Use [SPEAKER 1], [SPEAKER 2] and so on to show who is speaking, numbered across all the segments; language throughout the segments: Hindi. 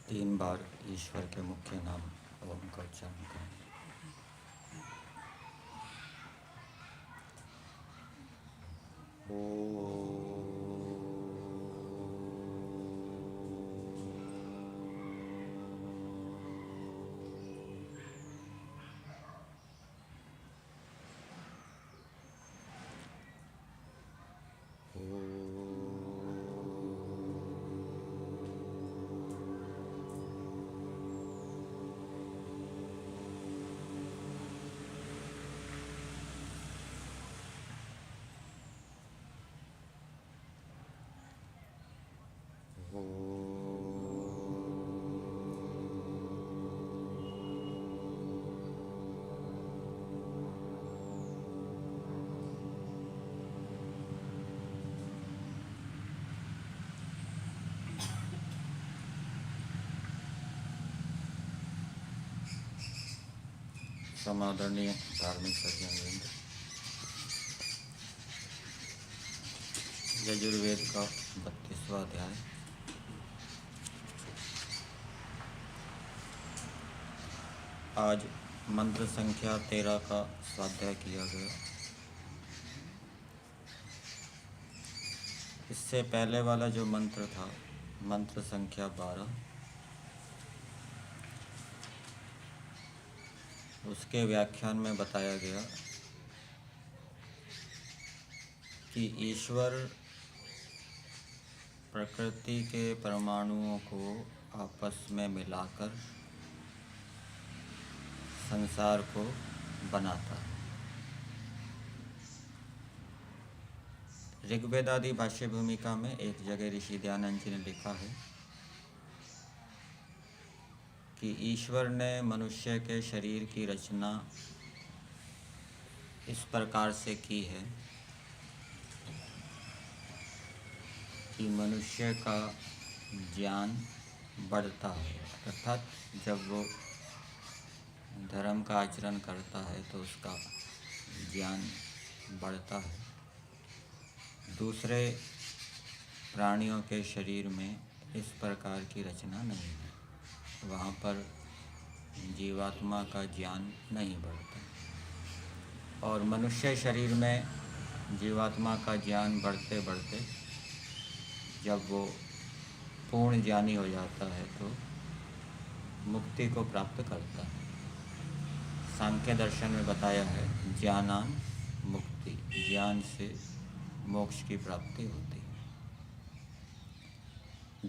[SPEAKER 1] 3 बार ईश्वर के मुख्य नाम ओम का उच्चारण करें। समादरणीय धार्मिक सज्जनवृंद, यजुर्वेद का 32वां अध्याय आज मंत्र संख्या 13 का स्वाध्याय किया गया। इससे पहले वाला जो मंत्र था, मंत्र संख्या 12, उसके व्याख्यान में बताया गया कि ईश्वर प्रकृति के परमाणुओं को आपस में मिलाकर संसार को बनाता है। ऋग्वेद आदि भाष्य भूमिका में एक जगह ऋषि दयानंद जी ने लिखा है कि ईश्वर ने मनुष्य के शरीर की रचना इस प्रकार से की है कि मनुष्य का ज्ञान बढ़ता है, अर्थात जब वो धर्म का आचरण करता है तो उसका ज्ञान बढ़ता है। दूसरे प्राणियों के शरीर में इस प्रकार की रचना नहीं है, वहाँ पर जीवात्मा का ज्ञान नहीं बढ़ता। और मनुष्य शरीर में जीवात्मा का ज्ञान बढ़ते बढ़ते जब वो पूर्ण ज्ञानी हो जाता है तो मुक्ति को प्राप्त करता है। सांख्य दर्शन में बताया है ज्ञानान मुक्ति, ज्ञान से मोक्ष की प्राप्ति होती है।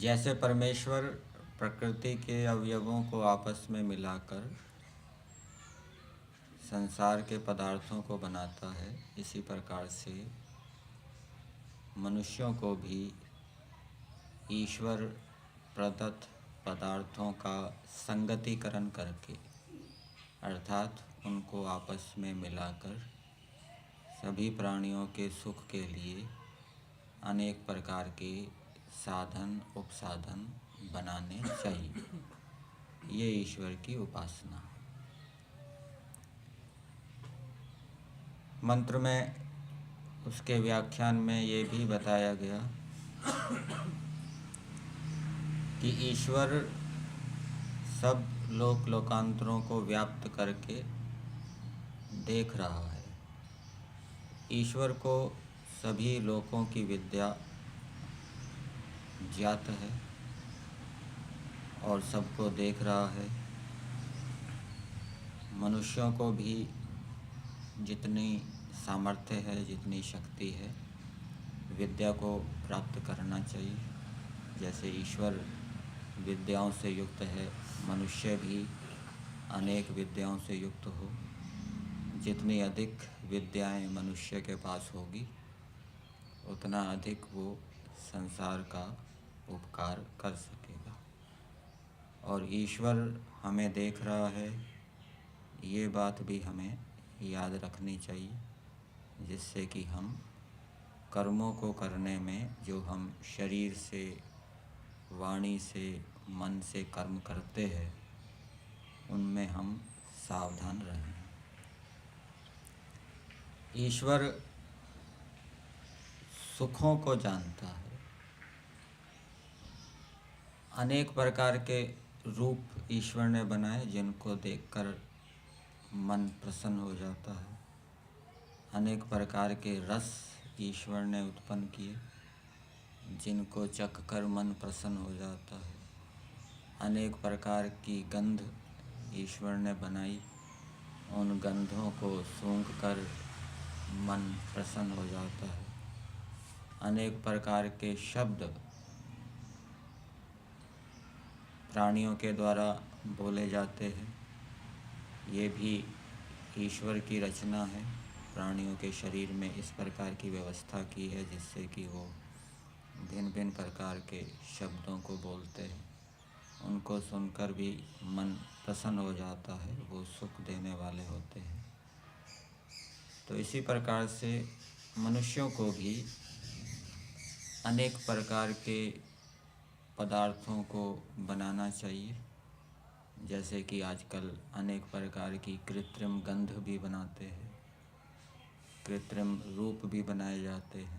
[SPEAKER 1] जैसे परमेश्वर प्रकृति के अवयवों को आपस में मिलाकर संसार के पदार्थों को बनाता है, इसी प्रकार से मनुष्यों को भी ईश्वर प्रदत्त पदार्थों का संगतिकरण करके, अर्थात उनको आपस में मिलाकर सभी प्राणियों के सुख के लिए अनेक प्रकार के साधन उपसाधन बनाने चाहिए। ये ईश्वर की उपासना है। मंत्र में उसके व्याख्यान में ये भी बताया गया कि ईश्वर सब लोक लोकांतरों को व्याप्त करके देख रहा है। ईश्वर को सभी लोकों की विद्या ज्ञात है और सबको देख रहा है। मनुष्यों को भी जितनी सामर्थ्य है, जितनी शक्ति है, विद्या को प्राप्त करना चाहिए। जैसे ईश्वर विद्याओं से युक्त है, मनुष्य भी अनेक विद्याओं से युक्त हो। जितनी अधिक विद्याएं मनुष्य के पास होगी उतना अधिक वो संसार का उपकार कर सकेगा। और ईश्वर हमें देख रहा है, ये बात भी हमें याद रखनी चाहिए, जिससे कि हम कर्मों को करने में जो हम शरीर से, वाणी से, मन से कर्म करते हैं उनमें हम सावधान रहें। ईश्वर सुखों को जानता है। अनेक प्रकार के रूप ईश्वर ने बनाए जिनको देखकर मन प्रसन्न हो जाता है। अनेक प्रकार के रस ईश्वर ने उत्पन्न किए जिनको चखकर मन प्रसन्न हो जाता है। अनेक प्रकार की गंध ईश्वर ने बनाई, उन गंधों को सूंघकर मन प्रसन्न हो जाता है। अनेक प्रकार के शब्द प्राणियों के द्वारा बोले जाते हैं, ये भी ईश्वर की रचना है। प्राणियों के शरीर में इस प्रकार की व्यवस्था की है जिससे कि वो भिन्न भिन्न प्रकार के शब्दों को बोलते हैं। उनको सुनकर भी मन प्रसन्न हो जाता है, वो सुख देने वाले होते हैं। तो इसी प्रकार से मनुष्यों को भी अनेक प्रकार के पदार्थों को बनाना चाहिए। जैसे कि आजकल अनेक प्रकार की कृत्रिम गंध भी बनाते हैं, कृत्रिम रूप भी बनाए जाते हैं,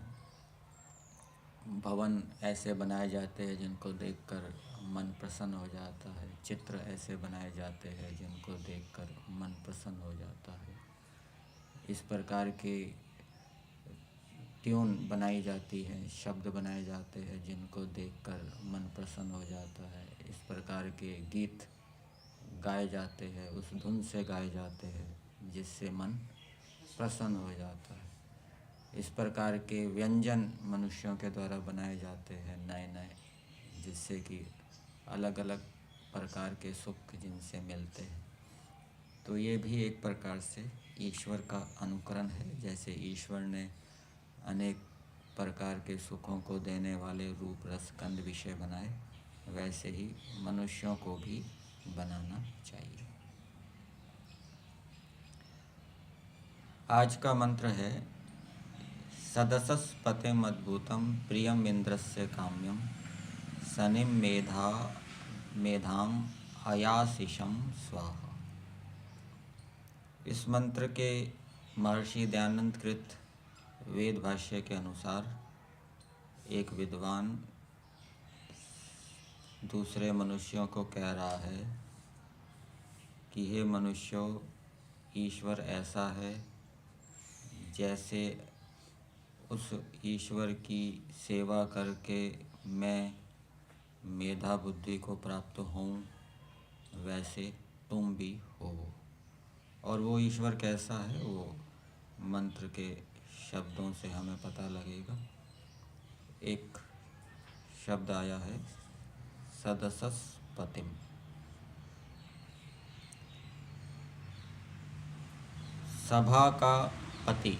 [SPEAKER 1] भवन ऐसे बनाए जाते हैं जिनको देखकर मन प्रसन्न हो जाता है, चित्र ऐसे बनाए जाते हैं जिनको देखकर मन प्रसन्न हो जाता है। इस प्रकार के ट्यून बनाई जाती है, शब्द बनाए जाते हैं जिनको देखकर मन प्रसन्न हो जाता है। इस प्रकार के गीत गाए जाते हैं, उस धुन से गाए जाते हैं जिससे मन प्रसन्न हो जाता है। इस प्रकार के व्यंजन मनुष्यों के द्वारा बनाए जाते हैं नए नए, जिससे कि अलग अलग प्रकार के सुख जिनसे मिलते हैं। तो ये भी एक प्रकार से ईश्वर का अनुकरण है। जैसे ईश्वर ने अनेक प्रकार के सुखों को देने वाले रूप रस गंध विषय बनाए, वैसे ही मनुष्यों को भी बनाना चाहिए। आज का मंत्र है सदसस् पतिम अद्भुतम प्रियम इंद्रस्य काम्यम शनिम मेधाम अयाशिषम स्वाहा। इस मंत्र के महर्षि दयानंद कृत वेद भाष्य के अनुसार एक विद्वान दूसरे मनुष्यों को कह रहा है कि हे मनुष्यों, ईश्वर ऐसा है जैसे उस ईश्वर की सेवा करके मैं मेधा बुद्धि को प्राप्त हूँ, वैसे तुम भी हो। और वो ईश्वर कैसा है वो मंत्र के शब्दों से हमें पता लगेगा। एक शब्द आया है सदसस् पतिम। सभा का पति।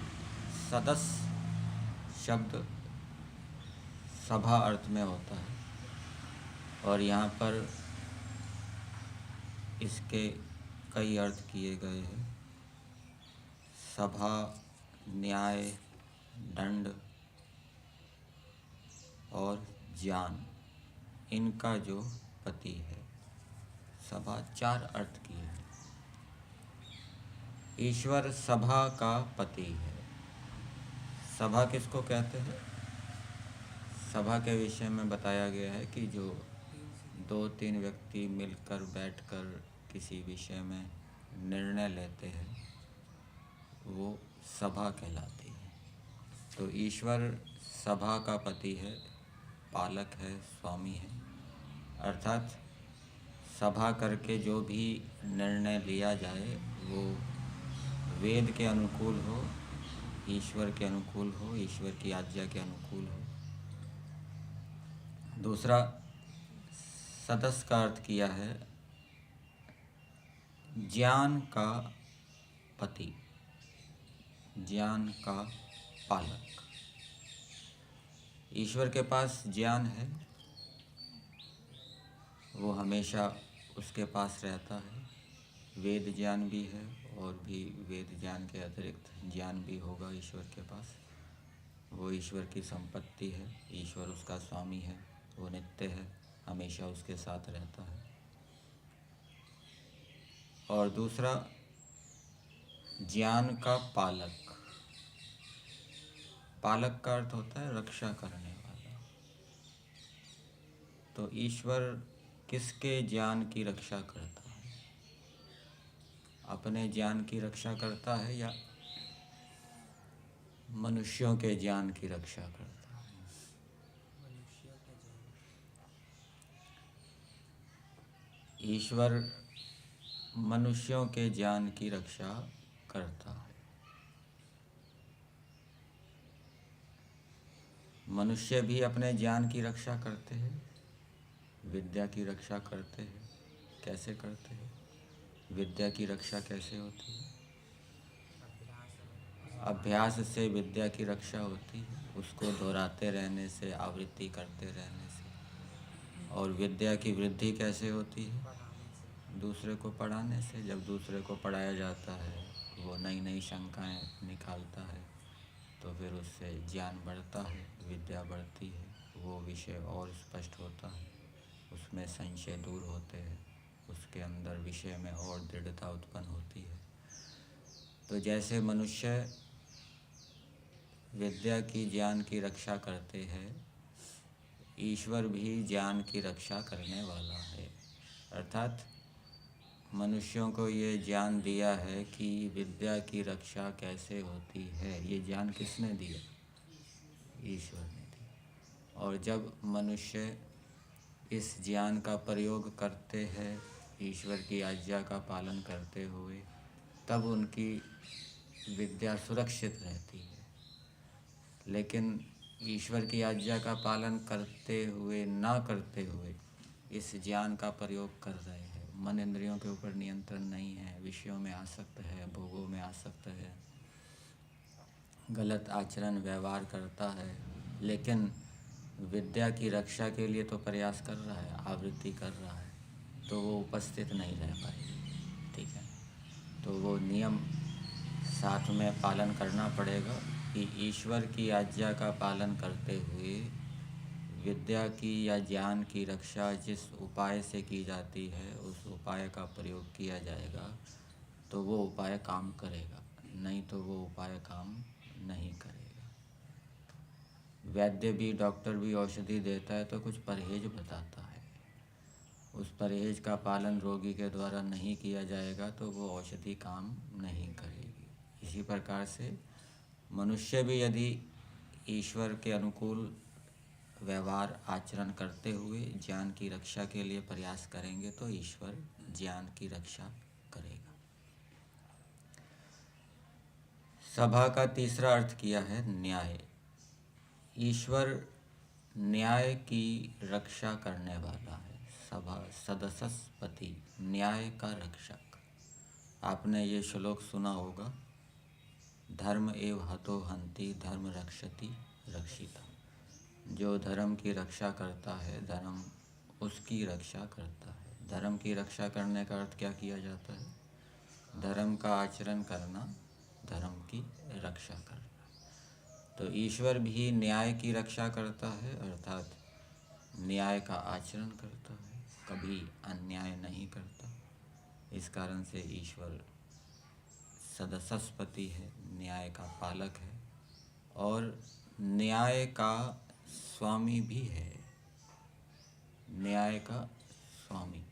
[SPEAKER 1] सदस्य शब्द सभा अर्थ में होता है और यहाँ पर इसके कई अर्थ किए गए हैं। सभा, न्याय, दंड और ज्ञान, इनका जो पति है। सभा, चार अर्थ किए हैं। ईश्वर सभा का पति है। सभा किसको कहते हैं? सभा के विषय में बताया गया है कि जो 2-3 व्यक्ति मिलकर बैठकर किसी विषय में निर्णय लेते हैं वो सभा कहलाती है। तो ईश्वर सभा का पति है, पालक है, स्वामी है। अर्थात सभा करके जो भी निर्णय लिया जाए वो वेद के अनुकूल हो, ईश्वर के अनुकूल हो, ईश्वर की आज्ञा के अनुकूल हो। दूसरा, सदस्य का अर्थ किया है ज्ञान का पति, ज्ञान का पालक। ईश्वर के पास ज्ञान है, वो हमेशा उसके पास रहता है। वेद ज्ञान भी है और भी वेद ज्ञान के अतिरिक्त ज्ञान भी होगा ईश्वर के पास। वो ईश्वर की संपत्ति है, ईश्वर उसका स्वामी है, वो नित्य है, हमेशा उसके साथ रहता है। और दूसरा, ज्ञान का पालक। पालक का अर्थ होता है रक्षा करने वाला। तो ईश्वर किसके ज्ञान की रक्षा करता है? अपने ज्ञान की रक्षा करता है या मनुष्यों के ज्ञान की रक्षा करता है?
[SPEAKER 2] मनुष्यों के ज्ञान।
[SPEAKER 1] ईश्वर मनुष्यों के ज्ञान की रक्षा करता है। मनुष्य भी अपने ज्ञान की रक्षा करते हैं, विद्या की रक्षा करते हैं। कैसे करते हैं? विद्या की रक्षा कैसे होती है? अभ्यास से विद्या की रक्षा होती है, उसको दोहराते रहने से, आवृत्ति करते रहने से। और विद्या की वृद्धि कैसे होती है?
[SPEAKER 2] पढ़ाने से।
[SPEAKER 1] दूसरे को पढ़ाने से। जब दूसरे को पढ़ाया जाता है, वो नई नई शंकाएँ निकालता है, तो फिर उससे ज्ञान बढ़ता है, विद्या बढ़ती है, वो विषय और स्पष्ट होता है, उसमें संशय दूर होते हैं, उसके अंदर विषय में और दृढ़ता उत्पन्न होती है। तो जैसे मनुष्य विद्या की ज्ञान की रक्षा करते हैं, ईश्वर भी ज्ञान की रक्षा करने वाला है। अर्थात मनुष्यों को ये ज्ञान दिया है कि विद्या की रक्षा कैसे होती है। ये ज्ञान किसने दिया? ईश्वर ने दिया। और जब मनुष्य इस ज्ञान का प्रयोग करते हैं ईश्वर की आज्ञा का पालन करते हुए, तब उनकी विद्या सुरक्षित रहती है। लेकिन ईश्वर की आज्ञा का पालन करते हुए, ना करते हुए इस ज्ञान का प्रयोग कर रहे हैं, मन इंद्रियों के ऊपर नियंत्रण नहीं है, विषयों में आसक्त है, भोगों में आसक्त है, गलत आचरण व्यवहार करता है, लेकिन विद्या की रक्षा के लिए तो प्रयास कर रहा है, आवृत्ति कर रहा है, तो वो उपस्थित नहीं रह पाएगी। ठीक है, तो वो नियम साथ में पालन करना पड़ेगा कि ईश्वर की आज्ञा का पालन करते हुए विद्या की या ज्ञान की रक्षा जिस उपाय से की जाती है, उस उपाय का प्रयोग किया जाएगा तो वो उपाय काम करेगा, नहीं तो वो उपाय काम नहीं करेगा। वैद्य भी, डॉक्टर भी औषधि देता है तो कुछ परहेज बताता है। उस परहेज का पालन रोगी के द्वारा नहीं किया जाएगा तो वो औषधि काम नहीं करेगी। इसी प्रकार से मनुष्य भी यदि ईश्वर के अनुकूल व्यवहार आचरण करते हुए ज्ञान की रक्षा के लिए प्रयास करेंगे तो ईश्वर ज्ञान की रक्षा करेगा। सभा का तीसरा अर्थ किया है न्याय। ईश्वर न्याय की रक्षा करने वाला है। सभा सदसस्पति, न्याय का रक्षक। आपने ये श्लोक सुना होगा, धर्म एव हतो हन्ति धर्म रक्षति रक्षिता। जो धर्म की रक्षा करता है, धर्म उसकी रक्षा करता है। धर्म की रक्षा करने का अर्थ क्या किया जाता है? धर्म का आचरण करना, धर्म की रक्षा करना। तो ईश्वर भी न्याय की रक्षा करता है, अर्थात न्याय का आचरण करता है, कभी अन्याय नहीं करता। इस कारण से ईश्वर सदसस्पति है, न्याय का पालक है और न्याय का स्वामी भी है। न्याय का स्वामी।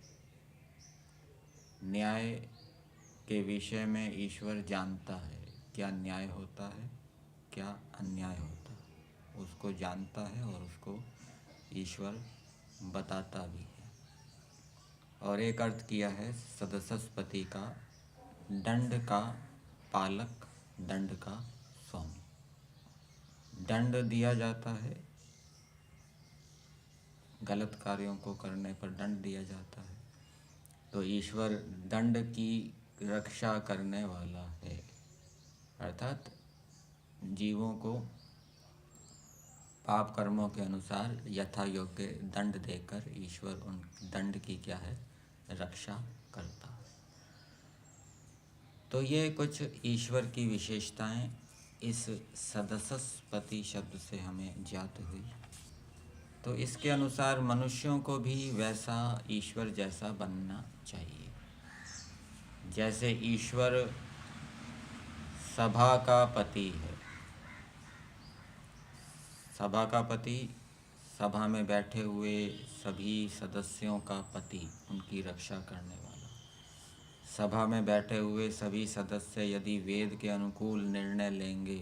[SPEAKER 1] न्याय के विषय में ईश्वर जानता है, क्या न्याय होता है, क्या अन्याय होता है, उसको जानता है और उसको ईश्वर बताता भी है। और एक अर्थ किया है सदसस्पति का, दंड का पालक, दंड का स्वामी। दंड दिया जाता है, गलत कार्यों को करने पर दंड दिया जाता है, तो ईश्वर दंड की रक्षा करने वाला है। अर्थात जीवों को पाप कर्मों के अनुसार यथा योग्य दंड देकर ईश्वर उन दंड की क्या है, रक्षा करता है। तो ये कुछ ईश्वर की विशेषताएं इस सदसस्पति शब्द से हमें ज्ञात हुई। तो इसके अनुसार मनुष्यों को भी वैसा ईश्वर जैसा बनना चाहिए। जैसे ईश्वर सभा का पति है। सभा का पति सभा में बैठे हुए सभी सदस्यों का पति, उनकी रक्षा करने वाला। सभा में बैठे हुए सभी सदस्य यदि वेद के अनुकूल निर्णय लेंगे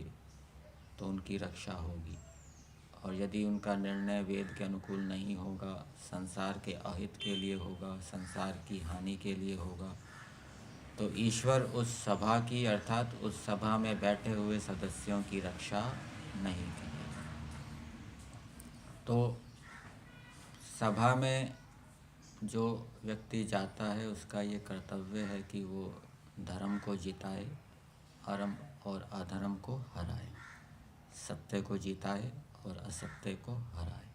[SPEAKER 1] तो उनकी रक्षा होगी, और यदि उनका निर्णय वेद के अनुकूल नहीं होगा, संसार के अहित के लिए होगा, संसार की हानि के लिए होगा, तो ईश्वर उस सभा की अर्थात उस सभा में बैठे हुए सदस्यों की रक्षा नहीं करेगा। तो सभा में जो व्यक्ति जाता है उसका ये कर्तव्य है कि वो धर्म को जिताए, अधर्म और अधर्म को हराए, सत्य को जिताए और असत्य को हराए।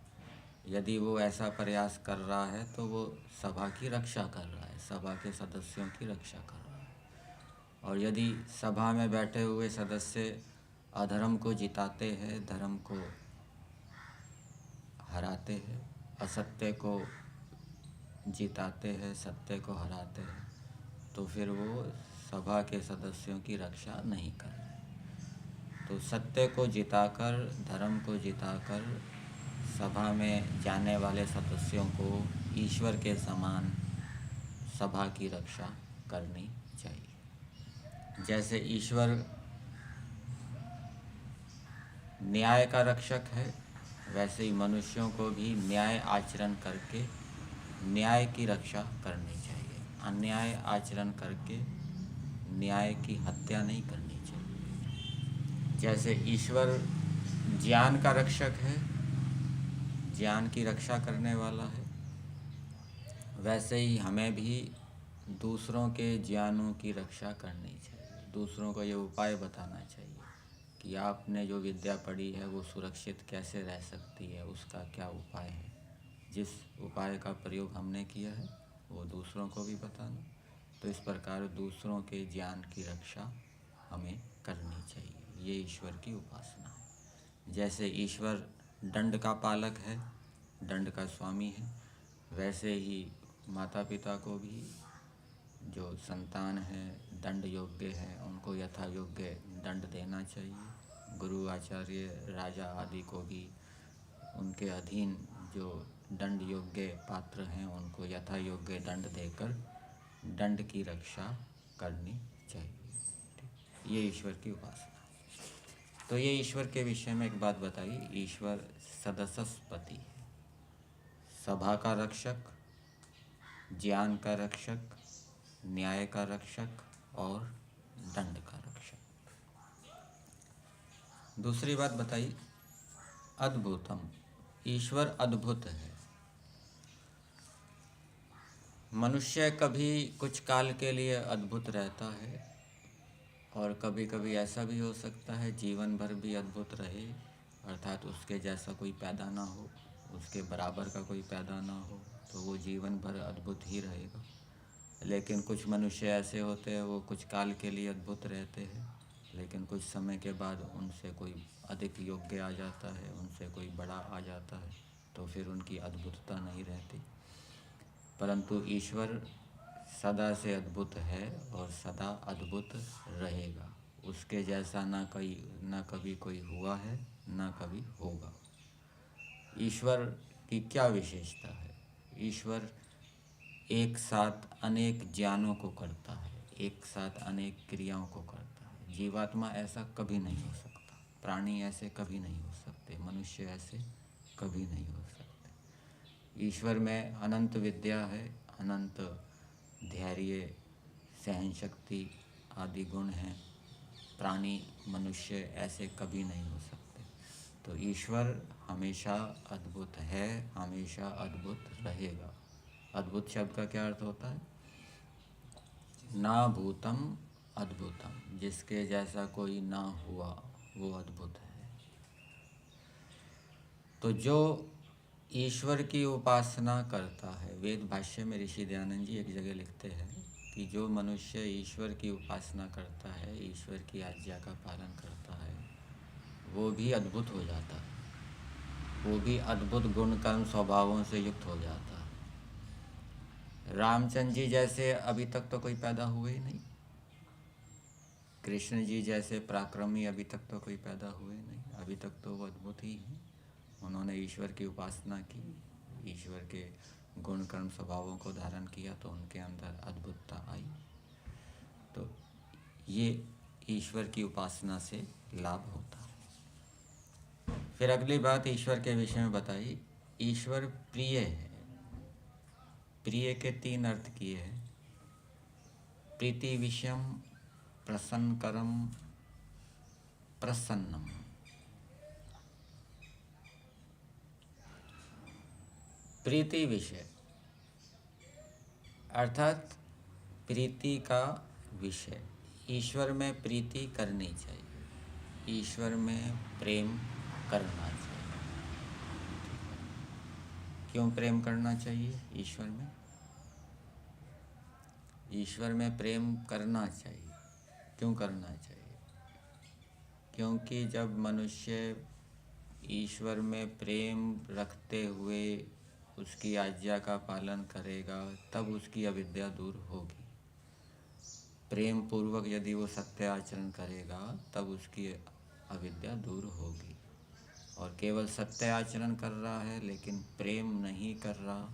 [SPEAKER 1] यदि वो ऐसा प्रयास कर रहा है तो वो सभा की रक्षा कर रहा है, सभा के सदस्यों की रक्षा कर रहा है। और यदि सभा में बैठे हुए सदस्य अधर्म को जिताते हैं, धर्म को हराते हैं, असत्य को जिताते हैं, सत्य को हराते हैं, तो फिर वो सभा के सदस्यों की रक्षा नहीं कर रहे। तो सत्य को जिताकर, धर्म को जिताकर सभा में जाने वाले सदस्यों को ईश्वर के समान सभा की रक्षा करनी चाहिए। जैसे ईश्वर न्याय का रक्षक है, वैसे ही मनुष्यों को भी न्याय आचरण करके न्याय की रक्षा करनी चाहिए। अन्याय आचरण करके न्याय की हत्या नहीं करनी चाहिए। जैसे ईश्वर ज्ञान का रक्षक है, ज्ञान की रक्षा करने वाला है, वैसे ही हमें भी दूसरों के ज्ञानों की रक्षा करनी चाहिए। दूसरों को ये उपाय बताना चाहिए कि आपने जो विद्या पढ़ी है वो सुरक्षित कैसे रह सकती है, उसका क्या उपाय है। जिस उपाय का प्रयोग हमने किया है वो दूसरों को भी बताना। तो इस प्रकार दूसरों के ज्ञान की रक्षा हमें करनी चाहिए। ये ईश्वर की उपासना है। जैसे ईश्वर दंड का पालक है, दंड का स्वामी है, वैसे ही माता पिता को भी जो संतान है दंड योग्य है उनको यथा योग्य दंड देना चाहिए। गुरु आचार्य राजा आदि को भी उनके अधीन जो दंड योग्य पात्र हैं उनको यथा योग्य दंड देकर दंड की रक्षा करनी चाहिए। ये ईश्वर की उपासना है। तो ये ईश्वर के विषय में एक बात बताइए। ईश्वर सदसस्पति है, सभा का रक्षक, ज्ञान का रक्षक, न्याय का रक्षक और दंड का रक्षक। दूसरी बात बताइए, अद्भुतम, ईश्वर अद्भुत है। मनुष्य कभी कुछ काल के लिए अद्भुत रहता है और कभी कभी ऐसा भी हो सकता है जीवन भर भी अद्भुत रहे, अर्थात उसके जैसा कोई पैदा ना हो, उसके बराबर का कोई पैदा ना हो, तो वो जीवन भर अद्भुत ही रहेगा। लेकिन कुछ मनुष्य ऐसे होते हैं वो कुछ काल के लिए अद्भुत रहते हैं, लेकिन कुछ समय के बाद उनसे कोई अधिक योग्य आ जाता है, उनसे कोई बड़ा आ जाता है, तो फिर उनकी अद्भुतता नहीं रहती। परंतु ईश्वर सदा से अद्भुत है और सदा अद्भुत रहेगा। उसके जैसा ना कभी कोई हुआ है ना कभी होगा। ईश्वर की क्या विशेषता है? ईश्वर एक साथ अनेक ज्ञानों को करता है, एक साथ अनेक क्रियाओं को करता है। जीवात्मा ऐसा कभी नहीं हो सकता, प्राणी ऐसे कभी नहीं हो सकते, मनुष्य ऐसे कभी नहीं हो सकते। ईश्वर में अनंत विद्या है, अनंत धैर्य, सहन शक्ति आदि गुण हैं। प्राणी मनुष्य ऐसे कभी नहीं हो सकते। तो ईश्वर हमेशा अद्भुत है, हमेशा अद्भुत रहेगा। अद्भुत शब्द का क्या अर्थ होता है? ना भूतम अद्भुतम, जिसके जैसा कोई ना हुआ वो अद्भुत है। तो जो ईश्वर की उपासना करता है, वेद भाष्य में ऋषि दयानंद जी एक जगह लिखते हैं कि जो मनुष्य ईश्वर की उपासना करता है, ईश्वर की आज्ञा का पालन करता है, वो भी अद्भुत हो जाता है, वो भी अद्भुत गुण कर्म स्वभावों से युक्त हो जाता है। रामचंद्र जी जैसे अभी तक तो कोई पैदा हुए ही नहीं, कृष्ण जी जैसे पराक्रमी अभी तक तो कोई पैदा हुए नहीं, अभी तक तो वो अद्भुत ही हैं। उन्होंने ईश्वर की उपासना की, ईश्वर के गुण कर्म स्वभावों को धारण किया तो उनके अंदर अद्भुतता आई। तो ये ईश्वर की उपासना से लाभ होता है। फिर अगली बात ईश्वर के विषय में बताई, ईश्वर प्रिय है। प्रिय के 3 अर्थ किए हैं, प्रीति विषयम, प्रसन्नकरम, प्रसन्नम। प्रीति विषय अर्थात प्रीति का विषय, ईश्वर में प्रीति करनी चाहिए, ईश्वर में प्रेम करना चाहिए। क्यों प्रेम करना चाहिए ईश्वर में? ईश्वर में प्रेम करना चाहिए। क्यों करना चाहिए? क्योंकि जब मनुष्य ईश्वर में प्रेम रखते हुए उसकी आज्ञा का पालन करेगा तब उसकी अविद्या दूर होगी। प्रेम पूर्वक यदि वो सत्य आचरण करेगा तब उसकी अविद्या दूर होगी। और केवल सत्य आचरण कर रहा है लेकिन प्रेम नहीं कर रहा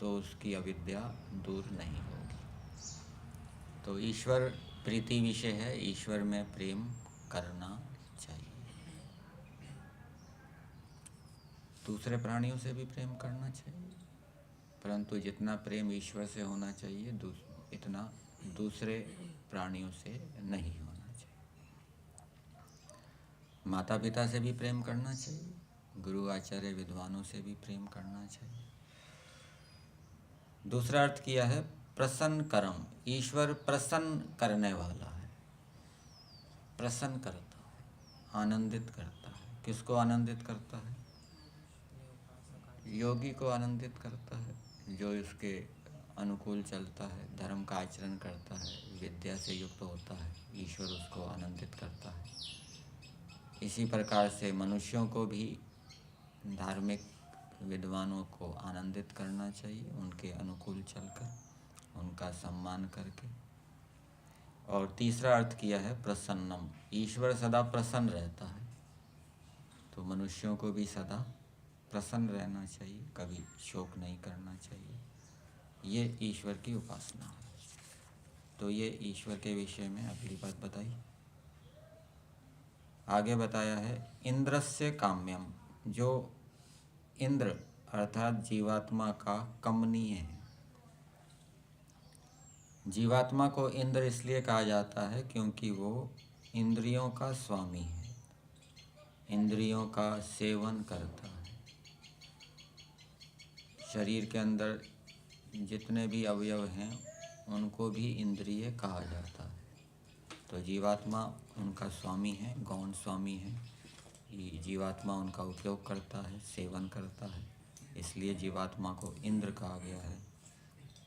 [SPEAKER 1] तो उसकी अविद्या दूर नहीं होगी। तो ईश्वर प्रीति विषय है, ईश्वर में प्रेम करना चाहिए। दूसरे प्राणियों से भी प्रेम करना चाहिए, परंतु जितना प्रेम ईश्वर से होना चाहिए इतना दूसरे प्राणियों से नहीं होना चाहिए। माता पिता से भी प्रेम करना चाहिए, गुरु आचार्य विद्वानों से भी प्रेम करना चाहिए। दूसरा अर्थ किया है प्रसन्न करम, ईश्वर प्रसन्न करने वाला है, प्रसन्न करता है, आनंदित करता है। किसको आनंदित करता है? योगी को आनंदित करता है, जो इसके अनुकूल चलता है, धर्म का आचरण करता है, विद्या से युक्त होता है, ईश्वर उसको आनंदित करता है। इसी प्रकार से मनुष्यों को भी, धार्मिक विद्वानों को आनंदित करना चाहिए, उनके अनुकूल चलकर, उनका सम्मान करके। और तीसरा अर्थ किया है प्रसन्नम, ईश्वर सदा प्रसन्न रहता है, तो मनुष्यों को भी सदा प्रसन्न रहना चाहिए, कभी शोक नहीं करना चाहिए। ये ईश्वर की उपासना है। तो ये ईश्वर के विषय में अगली बात बताई। आगे बताया है इंद्रस्य काम्यम, जो इंद्र अर्थात जीवात्मा का कमनीय है। जीवात्मा को इंद्र इसलिए कहा जाता है क्योंकि वो इंद्रियों का स्वामी है, इंद्रियों का सेवन करता है। शरीर के अंदर जितने भी अवयव हैं उनको भी इंद्रिय कहा जाता है। तो जीवात्मा उनका स्वामी है, गौण स्वामी है। जीवात्मा उनका उपयोग करता है, सेवन करता है, इसलिए जीवात्मा को इंद्र कहा गया है।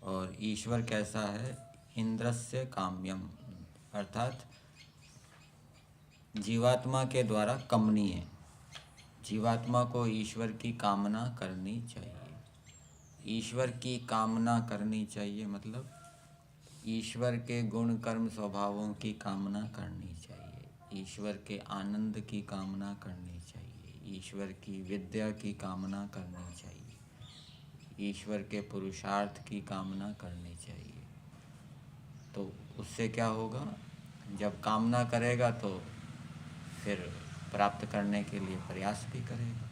[SPEAKER 1] और ईश्वर कैसा है? इंद्रस्य काम्यम, अर्थात जीवात्मा के द्वारा कमनीय। जीवात्मा को ईश्वर की कामना करनी चाहिए। ईश्वर की कामना करनी चाहिए मतलब ईश्वर के गुण कर्म स्वभावों की कामना करनी चाहिए, ईश्वर के आनंद की कामना करनी चाहिए, ईश्वर की विद्या की कामना करनी चाहिए, ईश्वर के पुरुषार्थ की कामना करनी चाहिए। तो उससे क्या होगा? जब कामना करेगा तो फिर प्राप्त करने के लिए प्रयास भी करेगा।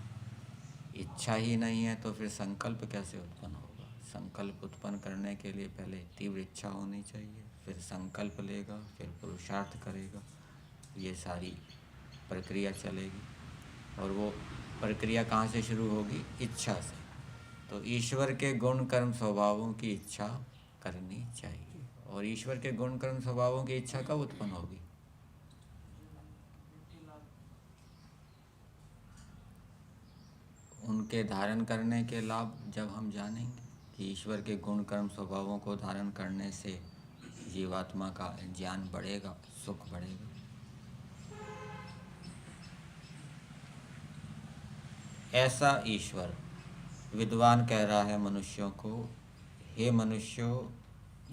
[SPEAKER 1] इच्छा ही नहीं है तो फिर संकल्प कैसे उत्पन्न होगा? संकल्प उत्पन्न करने के लिए पहले तीव्र इच्छा होनी चाहिए, फिर संकल्प लेगा, फिर पुरुषार्थ करेगा। ये सारी प्रक्रिया चलेगी और वो प्रक्रिया कहाँ से शुरू होगी? इच्छा से। तो ईश्वर के गुण कर्म स्वभावों की इच्छा करनी चाहिए। और ईश्वर के गुण कर्म स्वभावों की इच्छा कब उत्पन्न होगी? उनके धारण करने के लाभ जब हम जानेंगे कि ईश्वर के गुण कर्म स्वभावों को धारण करने से जीवात्मा का ज्ञान बढ़ेगा, सुख बढ़ेगा। ऐसा ईश्वर विद्वान कह रहा है मनुष्यों को, हे मनुष्यों,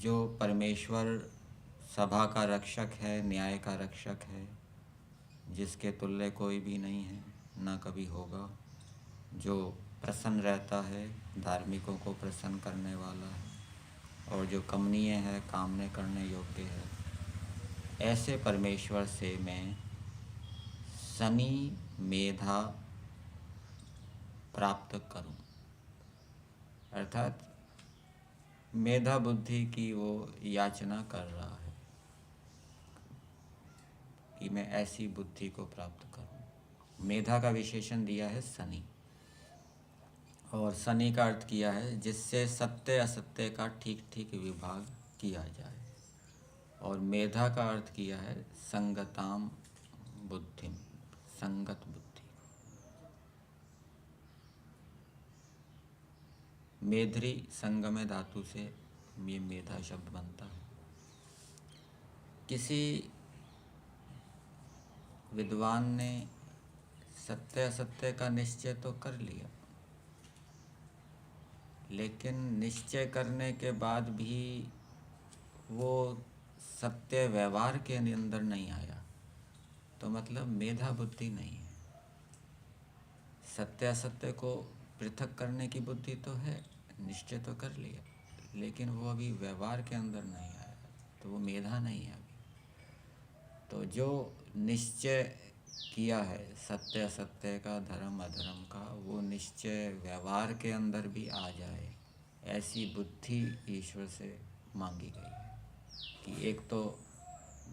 [SPEAKER 1] जो परमेश्वर सभा का रक्षक है, न्याय का रक्षक है, जिसके तुल्य कोई भी नहीं है, ना कभी होगा, जो प्रसन्न रहता है, धार्मिकों को प्रसन्न करने वाला है और जो कमनीय है, कामने करने योग्य है, ऐसे परमेश्वर से मैं शनि मेधा प्राप्त करूं। अर्थात मेधा बुद्धि की वो याचना कर रहा है कि मैं ऐसी बुद्धि को प्राप्त करूं। मेधा का विशेषण दिया है शनि, और शनि का अर्थ किया है जिससे सत्य असत्य का ठीक ठीक विभाग किया जाए, और मेधा का अर्थ किया है संगताम बुद्धिम, संगत बुद्धि। मेधरी संगम धातु से ये मेधा शब्द बनता है। किसी विद्वान ने सत्य असत्य का निश्चय तो कर लिया, लेकिन निश्चय करने के बाद भी वो सत्य व्यवहार के अंदर नहीं आया, तो मतलब मेधा बुद्धि नहीं है। सत्य असत्य को पृथक करने की बुद्धि तो है, निश्चय तो कर लिया, लेकिन वो अभी व्यवहार के अंदर नहीं आया, तो वो मेधा नहीं है अभी। तो जो निश्चय किया है सत्य असत्य का, धर्म अधर्म का, वो निश्चय व्यवहार के अंदर भी आ जाए, ऐसी बुद्धि ईश्वर से मांगी गई है कि एक तो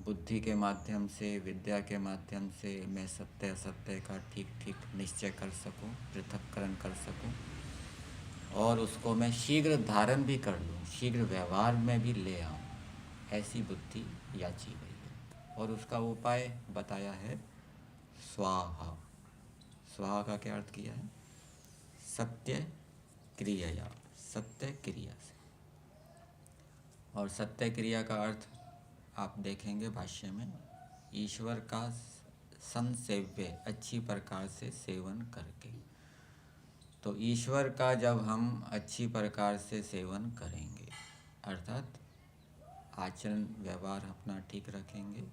[SPEAKER 1] बुद्धि के माध्यम से, विद्या के माध्यम से मैं सत्य असत्य का ठीक ठीक निश्चय कर सकूं, पृथक्करण कर सकूं, और उसको मैं शीघ्र धारण भी कर लूं, शीघ्र व्यवहार में भी ले आऊं, ऐसी बुद्धि याची गई है। और उसका उपाय बताया है स्वाहा। स्वाहा का क्या अर्थ किया है? सत्य क्रिया, सत्य क्रिया से। और सत्य क्रिया का अर्थ आप देखेंगे भाष्य में, ईश्वर का संसेव्य, अच्छी प्रकार से सेवन करके। तो ईश्वर का जब हम अच्छी प्रकार से सेवन करेंगे, अर्थात आचरण व्यवहार अपना ठीक रखेंगे,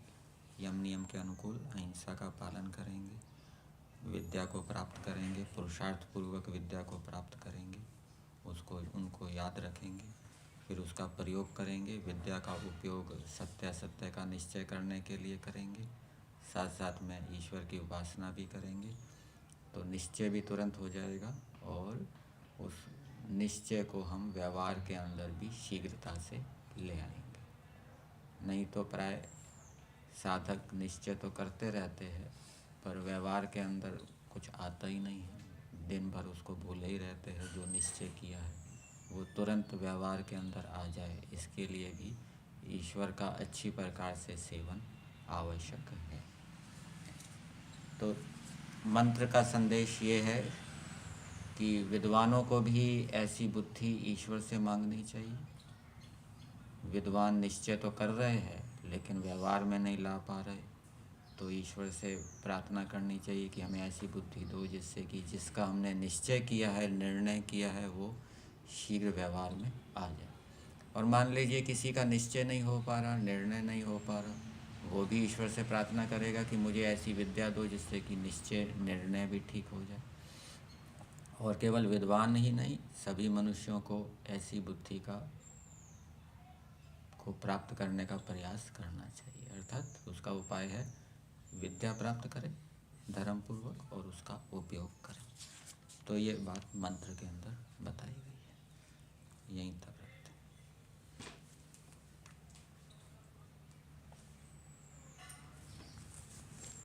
[SPEAKER 1] यम नियम के अनुकूल अहिंसा का पालन करेंगे, विद्या को प्राप्त करेंगे, पुरुषार्थ पूर्वक विद्या को प्राप्त करेंगे, उसको उनको याद रखेंगे, फिर उसका प्रयोग करेंगे, विद्या का उपयोग सत्य असत्य का निश्चय करने के लिए करेंगे, साथ साथ में ईश्वर की उपासना भी करेंगे, तो निश्चय भी तुरंत हो जाएगा, और उस निश्चय को हम व्यवहार के अंदर भी शीघ्रता से ले आएंगे। नहीं तो प्राय साधक निश्चय तो करते रहते हैं, पर व्यवहार के अंदर कुछ आता ही नहीं है, दिन भर उसको भूले ही रहते हैं। जो निश्चय किया है वो तुरंत व्यवहार के अंदर आ जाए, इसके लिए भी ईश्वर का अच्छी प्रकार से सेवन आवश्यक है। तो मंत्र का संदेश ये है कि विद्वानों को भी ऐसी बुद्धि ईश्वर से मांगनी चाहिए। विद्वान निश्चय तो कर रहे हैं लेकिन व्यवहार में नहीं ला पा रहे, तो ईश्वर से प्रार्थना करनी चाहिए कि हमें ऐसी बुद्धि दो जिससे कि जिसका हमने निश्चय किया है, निर्णय किया है, वो शीघ्र व्यवहार में आ जाए। और मान लीजिए किसी का निश्चय नहीं हो पा रहा, निर्णय नहीं हो पा रहा, वो भी ईश्वर से प्रार्थना करेगा कि मुझे ऐसी विद्या दो जिससे कि निश्चय निर्णय भी ठीक हो जाए। और केवल विद्वान ही नहीं, सभी मनुष्यों को ऐसी बुद्धि को प्राप्त करने का प्रयास करना चाहिए। अर्थात उसका उपाय है विद्या प्राप्त करें धर्मपूर्वक और उसका उपयोग करें। तो ये बात मंत्र के अंदर बताई गई।